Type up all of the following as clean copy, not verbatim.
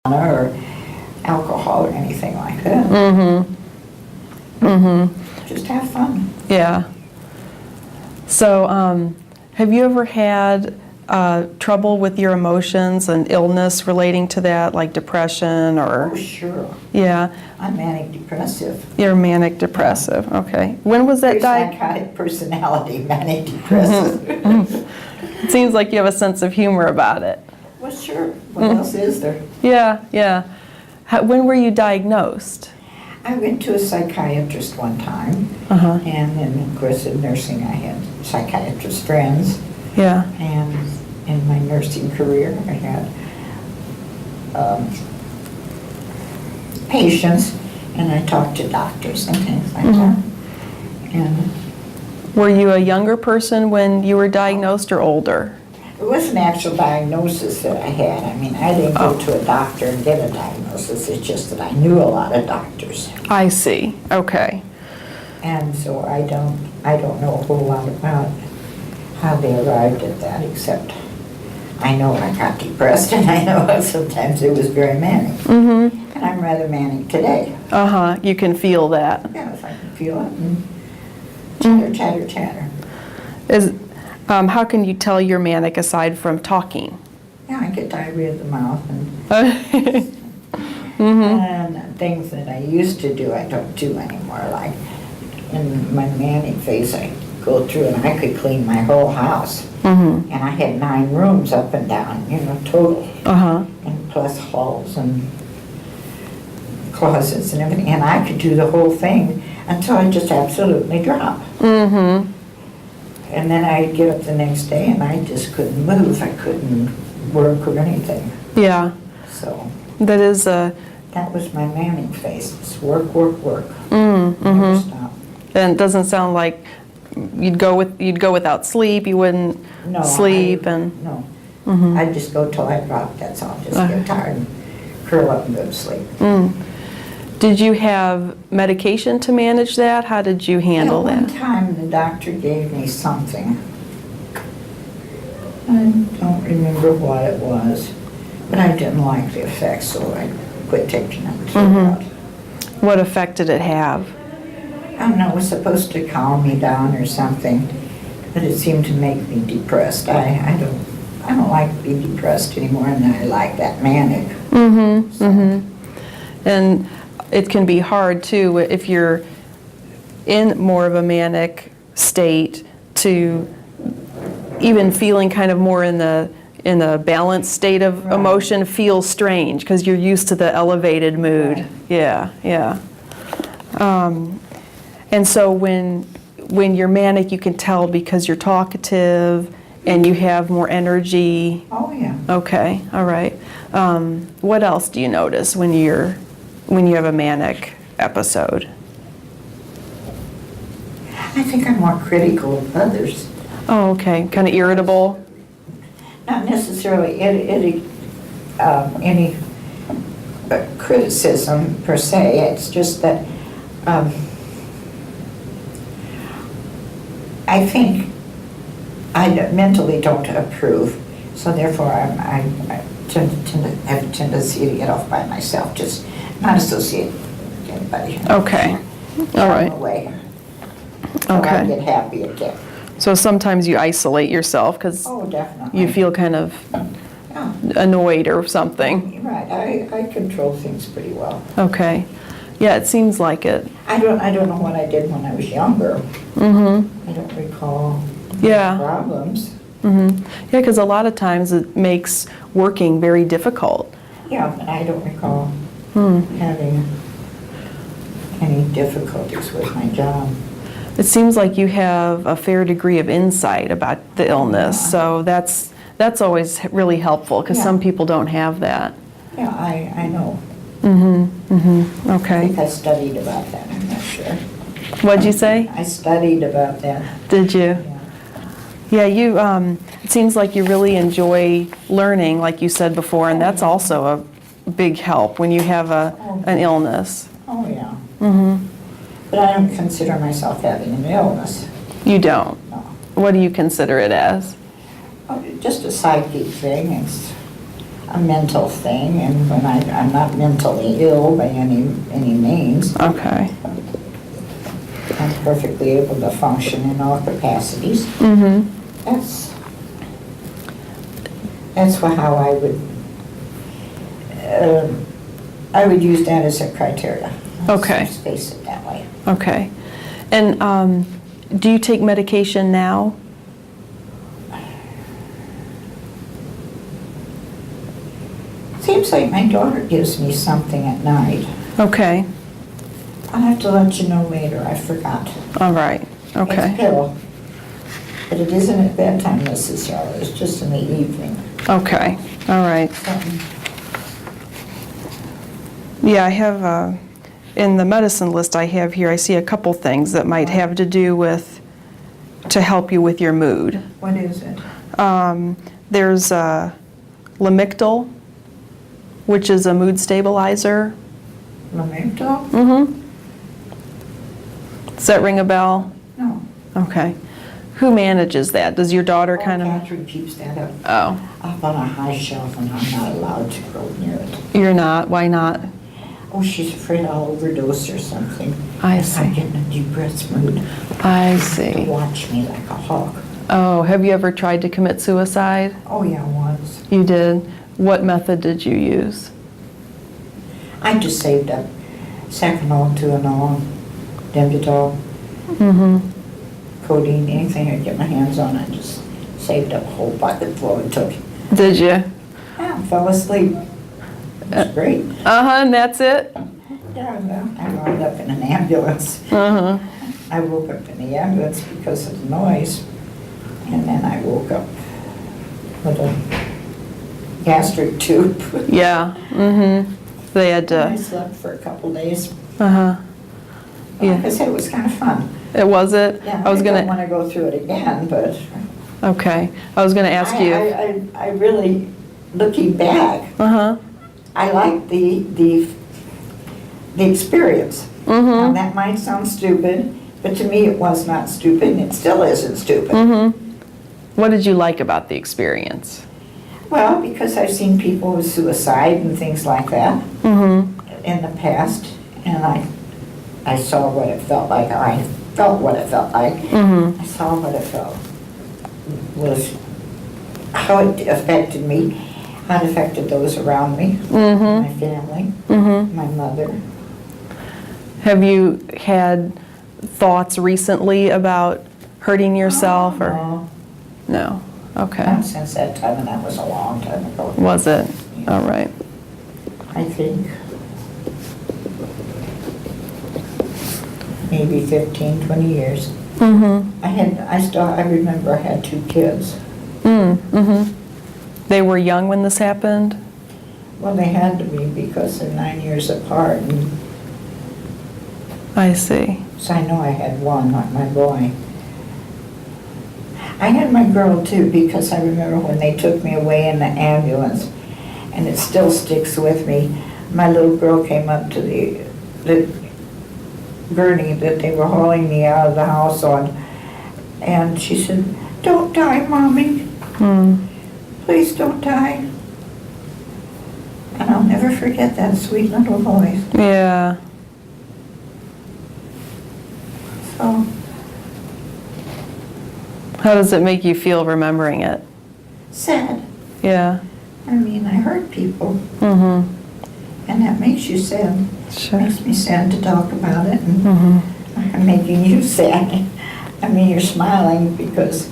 or alcohol or anything like that. Just have fun. Yeah. So, have you ever had trouble with your emotions and illness relating to that, like depression or? Oh, sure. Yeah. I'm manic depressive. You're manic depressive. Okay. When was that Psychotic personality, manic depressive. It seems like you have a sense of humor about it. Well, sure. What else is there? Yeah, yeah. When were you diagnosed? I went to a psychiatrist one time, and then, of course, in nursing, I had psychiatrist friends. Yeah. And in my nursing career, I had patients, and I talked to doctors and things like that. And were you a younger person when you were diagnosed or older? it wasn't an actual diagnosis that I had. I mean, I didn't go to a doctor and get a diagnosis. It's just that I knew a lot of doctors. I see. Okay. And so I don't know a whole lot about how they arrived at that, except I know I got depressed, and I know sometimes it was very manic. And I'm rather manic today. You can feel that. Yes, I can feel it. And chatter, chatter, chatter. How can you tell you're manic aside from talking? Yeah, I get diarrhea of the mouth, and things that I used to do, I don't do anymore. Like in my manic phase, I go through and I could clean my whole house. And I had 9 rooms up and down, total. And plus halls and closets and everything. And I could do the whole thing until I just absolutely drop. And then I'd get up the next day and I just couldn't move. I couldn't work or anything. Yeah. So that is that was my manic phase. It's work, work, work. Never stop. And it doesn't sound like you'd go without sleep. You wouldn't sleep No. I'd just go till I dropped. That's all. Just get tired and curl up and go to sleep. Did you have medication to manage that? How did you handle that? One time the doctor gave me something. I don't remember what it was, but I didn't like the effects, so I quit taking it. What effect did it have? I don't know, it was supposed to calm me down or something, but it seemed to make me depressed. I don't like to be depressed anymore, and I like that manic. And it can be hard too if you're in more of a manic state to even feeling kind of more in the balanced state of emotion feels strange because you're used to the elevated mood. Right. Yeah. And so when you're manic, you can tell because you're talkative and you have more energy. Oh yeah. Okay, all right. What else do you notice when you have a manic episode? I think I'm more critical of others. Oh, okay. Kind of irritable? Not necessarily any criticism per se. It's just that I think I mentally don't approve, so therefore I tend to have a tendency to get off by myself, just not associate with anybody. Okay. All right. Away. So I get happy again. So sometimes you isolate yourself because definitely. you feel kind of annoyed or something. Right. I control things pretty well. Okay. Yeah, it seems like it. I don't know what I did when I was younger. I don't recall problems. Yeah, because a lot of times it makes working very difficult. Yeah, but I don't recall having any difficulties with my job. It seems like you have a fair degree of insight about the illness, so that's always really helpful because some people don't have that. Yeah, I know. Okay. I think I studied about that, I'm not sure. What'd you say? I studied about that. Did you? Yeah, you, it seems like you really enjoy learning, like you said before, and that's also a big help when you have an illness. Oh, yeah. But I don't consider myself having an illness. You don't? No. What do you consider it as? Just a psychic thing. a mental thing, and when I'm not mentally ill by any means. Okay. I'm perfectly able to function in all capacities. Mm-hmm. That's how I would use that as a criteria. Okay. Let's face it that way. Okay. And do you take medication now? Seems like my daughter gives me something at night. Okay. I'll have to let you know later. I forgot. All right. It's Okay. a pill. But it isn't at bedtime necessarily. It's just in the evening. Okay. All right. Yeah, I have, in the medicine list I have here, I see a couple things that might have to do with, to help you with your mood. What is it? There's Lamictal, which is a mood stabilizer. Lamictal? Mm-hmm. Does that ring a bell? No. Okay. Who manages that? Does your daughter kind of? Catherine keeps that up Oh, on a high shelf, and I'm not allowed to go near it. you're not? Why not? Oh, she's afraid I'll overdose or something. I If I see. get in a depressed mood. I To see. watch me like a hawk. Oh, have you ever tried to commit suicide? Oh, yeah, once. You did? What method did you use? I just saved up Sacanol, Tuanol, Dembutol, Mm-hmm. codeine, anything I could get my hands on. I just saved up a whole bucket full and took it. Did you? Yeah, fell asleep. It was great. Uh-huh, and that's it? Yeah, well, I wound up in an ambulance. Uh-huh. I woke up in the ambulance because of the noise, and then I woke up with a gastric tube. Yeah, mm-hmm. They had I to, slept for a couple days. uh-huh. Like I Yeah. said, it was kind of fun. It was it? Yeah, I was I don't gonna, want to go through it again, but okay. I was gonna ask you. I really, looking back, Uh-huh. I like the experience. Now, Mm-hmm. that might sound stupid, but to me it was not stupid, and it still isn't stupid. Mm-hmm. What did you like about the experience? Well, because I've seen people with suicide and things like that Mm-hmm. in the past, and I saw what it felt like. I felt what it felt like. Mm-hmm. I saw what it felt was, how it affected me, how it affected those around me, Mm-hmm. my family, Mm-hmm. my mother. Have you had thoughts recently about hurting yourself or? No, No. Okay. not since that time, and that was a long time ago. Was it? All right. I think maybe 15, 20 years. Mm-hmm. I remember I had 2 kids. Mm-hmm. They were young when this happened? Well, they had to be because they're 9 years apart, and I see. so I know I had one, not my boy. I had my girl too, because I remember when they took me away in the ambulance, and it still sticks with me. My little girl came up to the gurney that they were hauling me out of the house on, and she said, "Don't die, Mommy. Hmm. Please don't die." And I'll never forget that sweet little voice. Yeah. So, How does it make you feel remembering it? sad. Yeah. I mean, I hurt people, Mm-hmm. and that makes you sad. Sure. Makes me sad to talk about it, and Mm-hmm. I'm making you sad. I mean, you're smiling because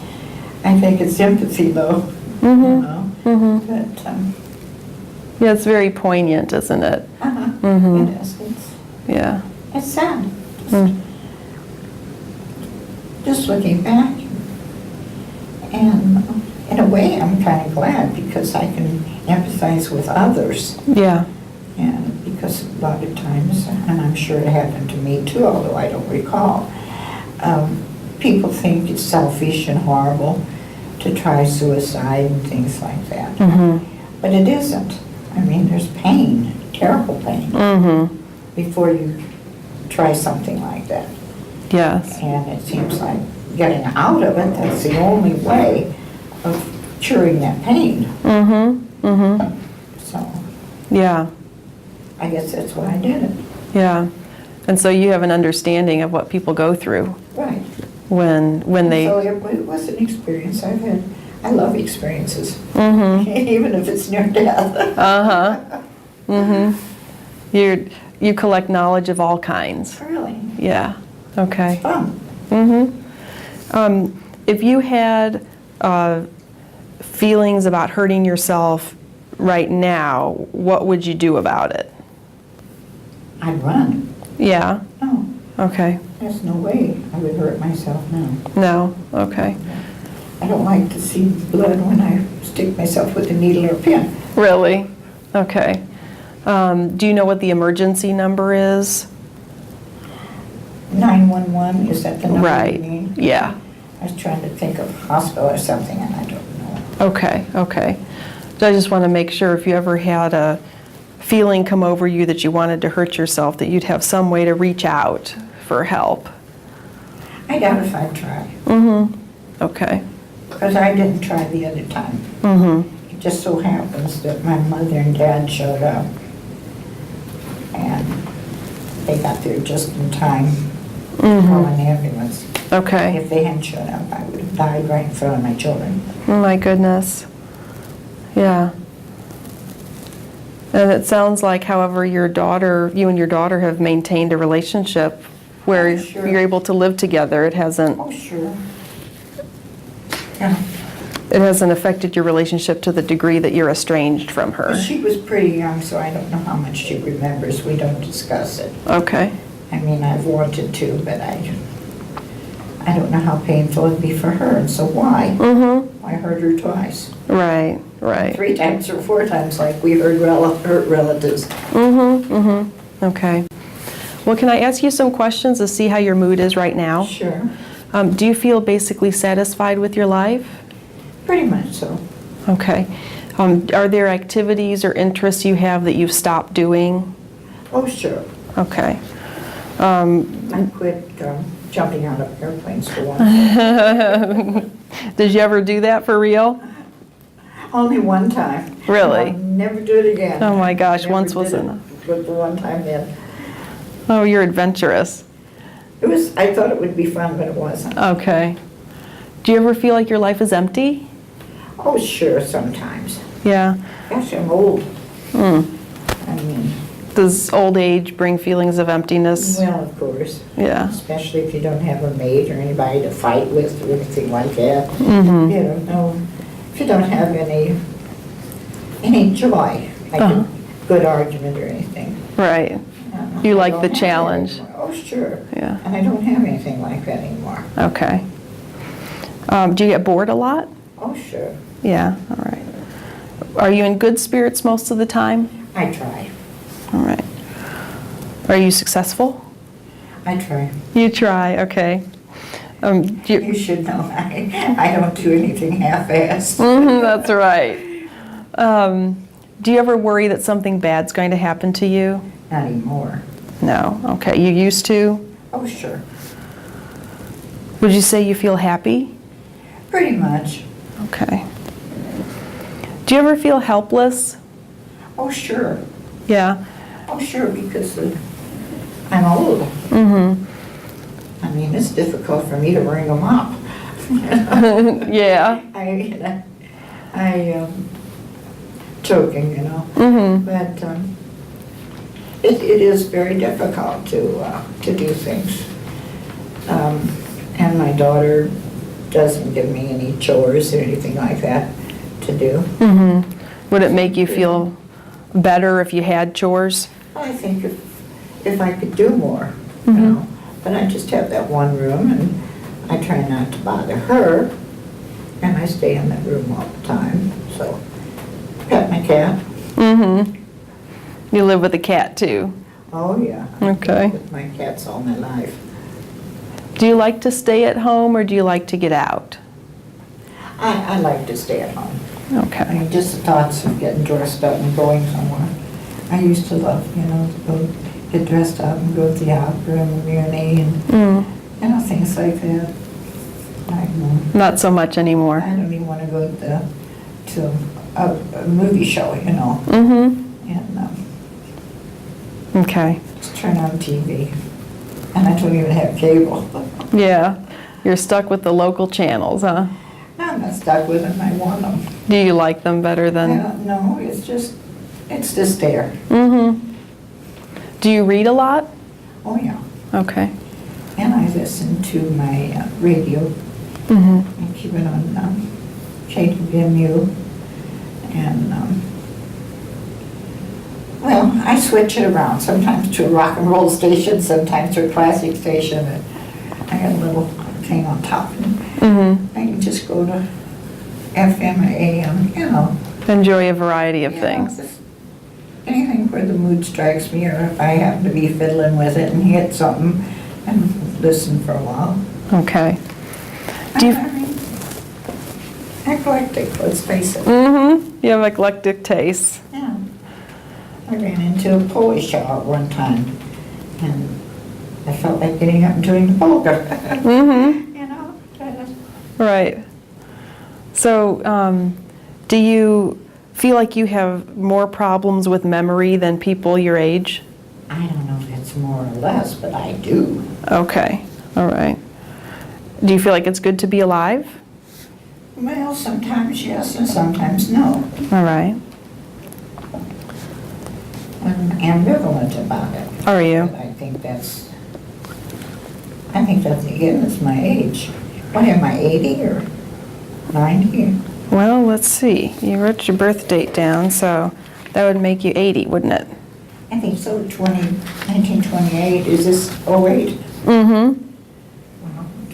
I think it's empathy, though, you Mm-hmm. know. Mm-hmm. But, Yeah, it's very poignant, isn't it? Mhm. it is. Yeah. It's sad. Mm. Just looking back, and in a way, I'm kind of glad because I can empathize with others. Yeah. And because a lot of times, and I'm sure it happened to me too, although I don't recall, people think it's selfish and horrible to try suicide and things like that. Mm-hmm. But it isn't. I mean, there's pain, terrible pain, Mm-hmm. before you try something like that. Yes. And it seems like getting out of it, that's the only way of curing that pain. Mm-hmm. Mm-hmm. Yeah, I guess that's why I did it. yeah. And so you have an understanding of what people go through Right. when they... So it was an experience I've had. I love experiences, Mm-hmm. even if it's near death. Uh-huh. Mm-hmm. You collect knowledge of all kinds. Really, Yeah, okay. fun. Mm-hmm. If you had feelings about hurting yourself right now, what would you do about it? I'd run. Yeah, No, okay. there's no way I would hurt myself now. No, okay. I don't like to see blood when I stick myself with a needle or pin. Really? Okay. Do you know what the emergency number is? 911, is that the number Right, you mean? yeah. I was trying to think of hospital or something, and I don't know. Okay, okay. So I just want to make sure if you ever had a feeling come over you that you wanted to hurt yourself, that you'd have some way to reach out for help. I doubt if I'd try, Mm-hmm. Okay. because I didn't try the other time. Mm-hmm. It just so happens that my mother and dad showed up, and they got there just in time to call an ambulance. Okay. If they hadn't shown up, I would have died right in front of my children. Oh my goodness. Yeah. And it sounds like, however, you and your daughter have maintained a relationship where Oh, sure. you're able to live together. It hasn't Oh, sure. Yeah. affected your relationship to the degree that you're estranged from her. But she was pretty young, so I don't know how much she remembers. We don't discuss it. Okay. I mean, I've wanted to, but I don't know how painful it'd be for her, and so why? Mm-hmm. I heard her twice. Right, right. 3 times or 4 times, like we heard hurt relatives. Mm-hmm, mm-hmm. Okay. Well, can I ask you some questions to see how your mood is right now? Sure. Do you feel basically satisfied with your life? Pretty much so. Okay. Are there activities or interests you have that you've stopped doing? Oh, sure. Okay. I quit jumping out of airplanes for one. Did you ever do that for real? Only one time. Really? I'll never do it again. Oh my gosh, Never once was did it, enough. But the one time then. Oh, you're adventurous. I thought it would be fun, but it wasn't. Okay. Do you ever feel like your life is empty? Oh, sure, sometimes. Yeah. Gosh, I'm old. I mean, Does old age bring feelings of emptiness? well, of course. Yeah. Especially if you don't have a mate or anybody to fight with or anything like that. Mm-hmm. You don't know. If you don't have any joy, like a good argument or anything. Right. I You like don't the have that challenge. anymore. Oh, sure. Yeah. And I don't have anything like that anymore. Okay. Do you get bored a lot? Oh, sure. Yeah. All right. Are you in good spirits most of the time? I try. All right. Are you successful? I try. You try. Okay. You should know, I don't do anything half-assed. That's right. Do you ever worry that something bad's going to happen to you? Not anymore. No. Okay. You used to? Oh, sure. Would you say you feel happy? Pretty much. Okay. Do you ever feel helpless? Oh, sure. Yeah. Oh, sure, because I'm old. Mm-hmm. I mean, it's difficult for me to bring them up. Yeah. Joking, you know. Mm-hmm. But it is very difficult to do things. And my daughter doesn't give me any chores or anything like that to do. Mm-hmm. Would it make you feel better if you had chores? I think if I could do more, you Mm-hmm. know. But I just have that one room, and I try not to bother her, and I stay in that room all the time. So, pet my cat. Mm-hmm. You live with a cat too? Oh, yeah. Okay. I've lived with my cats all my life. Do you like to stay at home or do you like to get out? I like to stay at home. I Okay. mean, just the thoughts of getting dressed up and going somewhere. I used to love, to go get dressed up and go to the opera and the Muni and, things like that. Not so much anymore. I don't even want to go to a movie show, Mm-hmm. and Okay. Just turn on TV. And I don't even have cable. Yeah. You're stuck with the local channels, huh? I'm not stuck with them, I want them. Do you like them better than? No, it's just there. Mm-hmm. Do you read a lot? Oh, yeah. Okay. And I listen to my radio. Mm-hmm. I keep it on KWMU. And, well, I switch it around, sometimes to a rock and roll station, sometimes to a classic station. And I got a little thing on top. Mm-hmm. I can just go to FM or AM, you know. Enjoy a variety of You know, things. just anything where the mood strikes me, or if I happen to be fiddling with it and hit something, and listen for a while. Okay. Do you? I mean, eclectic, let's face it. Mm-hmm. You have eclectic tastes. Yeah. I ran into a Polish show at one time, and I felt like getting up and doing the polka. Mm-hmm. You know? Right. So, do you feel like you have more problems with memory than people your age? I don't know if it's more or less, but I do. Okay. All right. Do you feel like it's good to be alive? Well, sometimes yes, and sometimes no. All right. I'm ambivalent about it. Are you? But I think that's, again, it's my age. What am I, 80 or 90? Well, let's see. You wrote your birth date down, so that would make you 80, wouldn't it? I think so, 1928. Is this '08? Mm-hmm.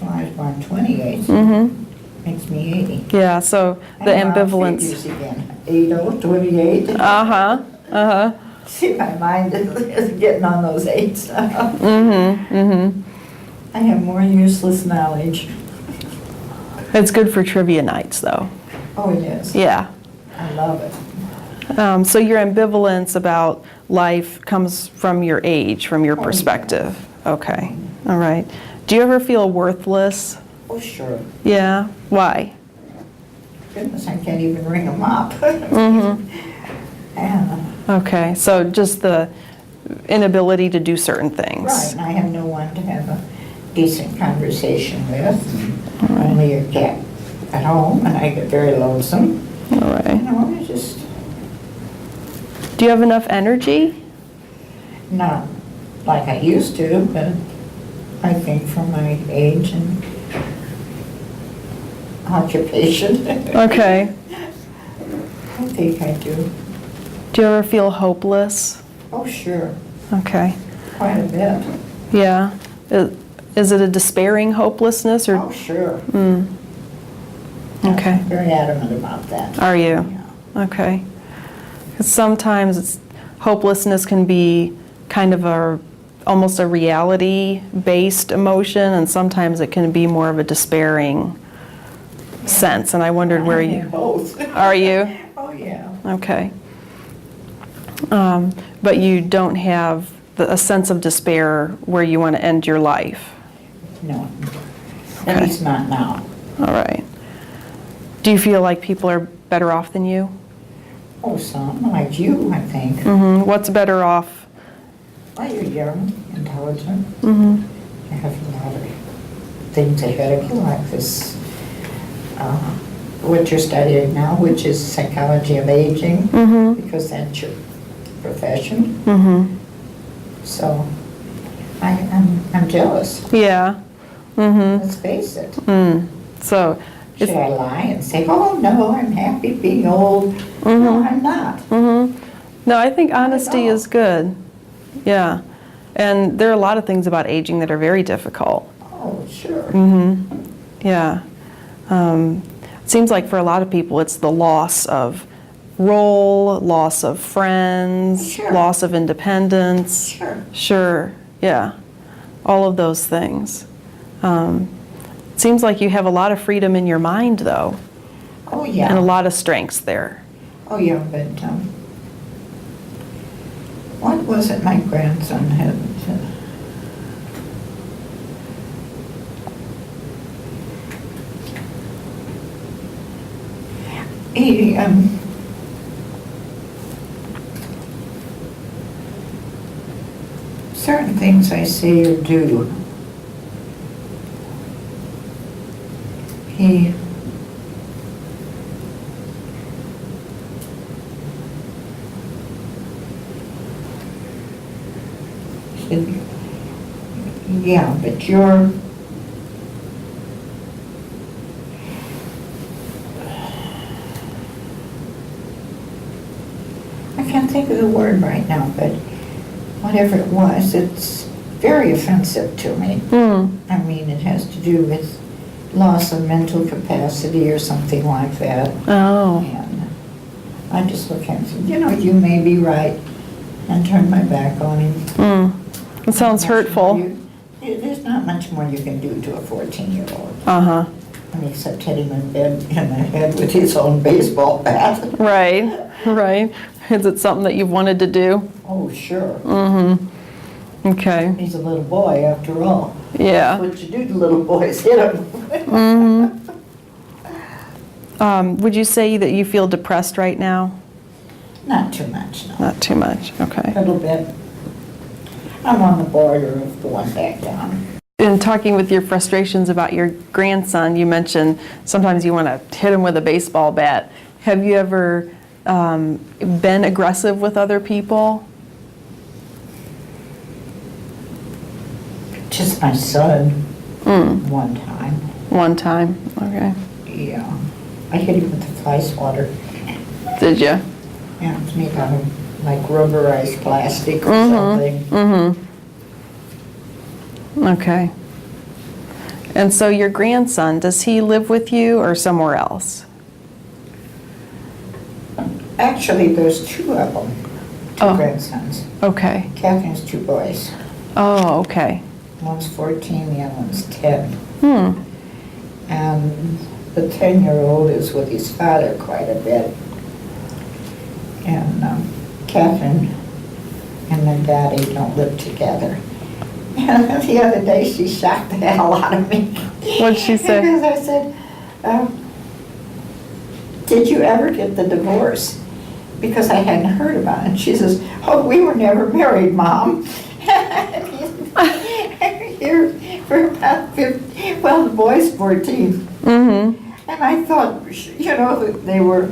Well, I was born 28, so Mm-hmm. makes me 80. Yeah, so the ambivalence. Figures again. 80, 28. Uh-huh. Uh-huh. See, my mind is getting on those eights now. Mm-hmm. Mm-hmm. I have more useless knowledge. It's good for trivia nights, though. Oh, it is. Yeah. I love it. So your ambivalence about life comes from your age, from your Oh, perspective. Okay. All right. Do you ever feel worthless? Oh, sure. Yeah. Why? Goodness, I can't even ring them up. Mm-hmm. And, Okay. So just the inability to do certain right, things. and I have no one to have a decent conversation with. Only a cat at home, and I get very lonesome. All You right. know, I just Do you have enough energy? not like I used to, but I think for my age and occupation. Okay. I think I do. Do you ever feel hopeless? Oh, sure, Okay. quite a bit. Yeah. Is it a despairing hopelessness or? Oh, sure. Okay. I'm very adamant about that. Are you? Yeah. Okay. 'Cause sometimes hopelessness can be kind of almost a reality-based emotion, and sometimes it can be more of a despairing sense. And I wondered where I'm you in both. are. You? Oh, yeah. Okay. But you don't have a sense of despair where you want to end your life. No, Okay. at least not now. All right. Do you feel like people are better off than you? Oh, some, like you, I think. Mm-hmm. What's better off? Well, you're young, intelligent. Mm-hmm. You have a lot of things ahead of you, like this, what you're studying now, which is psychology of aging, Mm-hmm. because that's your profession. Mm-hmm. So I'm jealous. Yeah. Mm-hmm. Let's face it. So, Should I lie and say, oh, no, I'm happy being old? No, I'm not. no, I think honesty all. is good. Yeah. And there are a lot of things about aging that are very difficult. Oh, sure. Yeah. It seems like for a lot of people it's the loss of role, loss of friends, Sure. loss of independence. Sure. Sure, yeah. All of those things. It seems like you have a lot of freedom in your mind, though, Oh, and a yeah. lot of strengths there. Oh, yeah, but what was it my grandson had? He, certain things I say or do, he said, yeah, but you're, I can't think of the word right now, but whatever it was, it's very offensive to me. I mean, it has to do with loss of mental capacity or something like that. Oh. And I just look at him and say, you know, you may be right, and turn my back on him. It sounds hurtful. There's not much more you can do to a 14-year-old. Uh-huh. I mean, except hit him in the head with his own baseball bat. Right, right. Is it something that you've wanted to do? Oh, sure. Okay. He's a little boy, after all. Yeah. That's what you do to little boys, hit them. Would you say that you feel depressed right now? Not too much, no. Not too much, A okay. little bit. I'm on the border of going back down. In talking with your frustrations about your grandson, you mentioned sometimes you want to hit him with a baseball bat. Have you ever been aggressive with other people? Just my son, one time. One time, okay. Yeah. I hit him with the fly swatter. Did you? Yeah, it's made out of like rubberized plastic or something. Okay. And so your grandson, does he live with you or somewhere else? Actually, there's two of them, two grandsons. Okay. Catherine's two boys. Oh, okay. One's 14, the other one's 10. And the 10-year-old is with his father quite a bit. And Catherine and their daddy don't live together. And the other day she shocked the hell out of me. What'd she say? Because I said, did you ever get the divorce? Because I hadn't heard about it. And she says, oh, we were never married, Mom. Here for about 15, well, the boy's 14. And I thought, you know, they were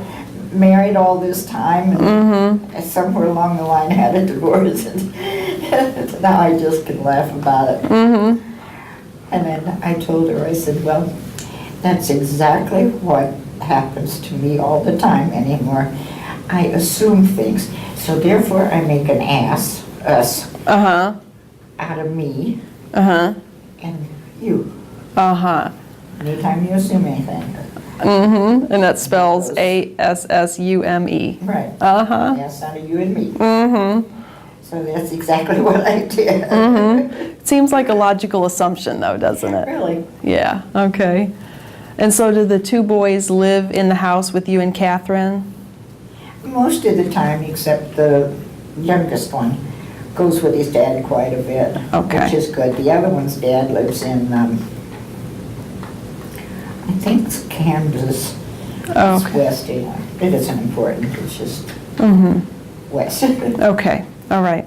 married all this time and somewhere along the line had a divorce. And now I just can laugh about it. And then I told her, I said, well, that's exactly what happens to me all the time anymore. I assume things. So therefore I make an us, out of me and you. Anytime you assume anything. And that spells A-S-S-U-M-E. Right. Yes, out of you and me. So that's exactly what I did. It seems like a logical assumption though, doesn't it? Really? Yeah, okay. And so do the two boys live in the house with you and Catherine? Most of the time, except the youngest one, goes with his dad quite a bit, Okay. which is good. The other one's dad lives in, I think it's Kansas. Oh, It's okay. west. It isn't important. It's just west. Okay, all right.